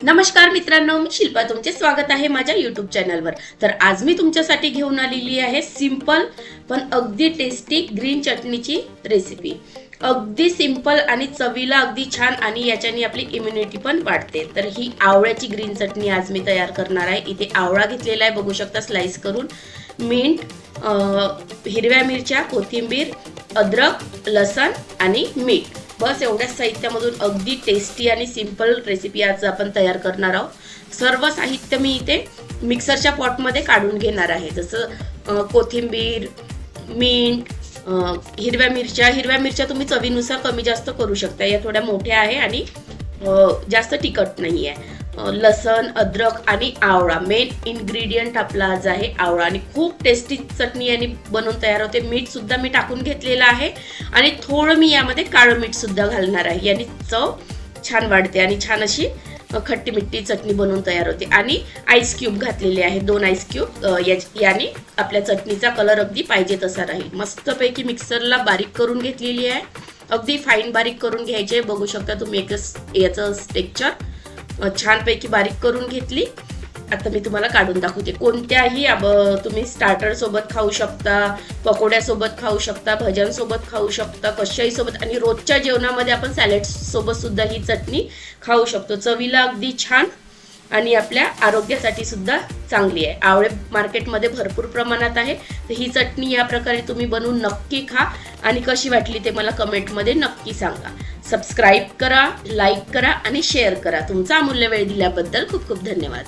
नमस्कार मित्रांनो, मी शिल्पा तुमचे स्वागत आहे माझ्या YouTube चॅनलवर। तर आज मी तुमच्यासाठी घेऊन आलेली आहे सिंपल पण अगदी टेस्टी ग्रीन चटणीची रेसिपी। अगदी सिंपल आणि चवीला अगदी छान आणि याच्याने आपली इम्युनिटी पण वाढते। तर ही आवळ्याची ग्रीन चटणी आज मी तयार करणार आहे। इथे आवळा घेतलेला आहे, बघू शकता स्लाइस करून। मीठ, हिरव्या मिरच्या, कोथिंबीर, अद्रक, लसण आणि मीठ, बस एवढ्याच साहित्यामधून अगदी टेस्टी आणि सिंपल रेसिपी आज आपण तयार करणार आहोत। सर्व साहित्य मी इथे मिक्सरच्या पॉटमध्ये काढून घेणार आहे, जसं कोथिंबीर, मीठ, हिरव्या मिरच्या तुम्ही चवीनुसार कमी जास्त करू शकता। या थोड्या मोठ्या आहे आणि जास्त तिखट नाही आहे। लसण, अद्रक आणि आवळा, मेन इन्ग्रेडियंट आपला आज आहे आवळा आणि खूप टेस्टी चटणी याने बनवून तयार होते। मीठ सुद्धा मी टाकून घेतलेलं आहे आणि थोडं मी यामध्ये काळं मीठ सुद्धा घालणार आहे, याने चव छान वाढते आणि छान अशी खट्टी मिठी चटणी बनवून तयार होते। आणि आईस क्यूब घातलेले आहे, 2 आईस क्यूब, याने आपल्या चटणीचा कलर अगदी पाहिजे तसा राहील। मस्तपैकी मिक्सरला बारीक करून घेतलेली आहे, अगदी फाईन बारीक करून घ्यायचे। बघू शकता तुम्ही याचं टेक्स्चर छानपैकी बारीक करून घेतली। आता मी तुम्हाला काढून दाखवते। कोणत्याही तुम्ही स्टार्टर सोबत खाऊ शकता, पकोड्या सोबत खाऊ शकता, भज्यांसोबत खाऊ शकता, कशाही सोबत, आणि रोजच्या जेवणामध्ये आपण सॅलड सोबत सुद्धा ही चटणी खाऊ शकतो। चवीला अगदी छान आणि आपल्या आरोग्यासाठी सुद्धा चांगली आहे। आवळे मार्केटमध्ये भरपूर प्रमाणात आहे, तर ही चटणी या प्रकारे तुम्ही बनवून नक्की खा आणि कशी वाटली ते मला कमेंटमध्ये नक्की सांगा। सबस्क्राईब करा, लाईक करा आणि शेअर करा। तुमचा अमूल्य वेळ दिल्याबद्दल खूप खूप धन्यवाद।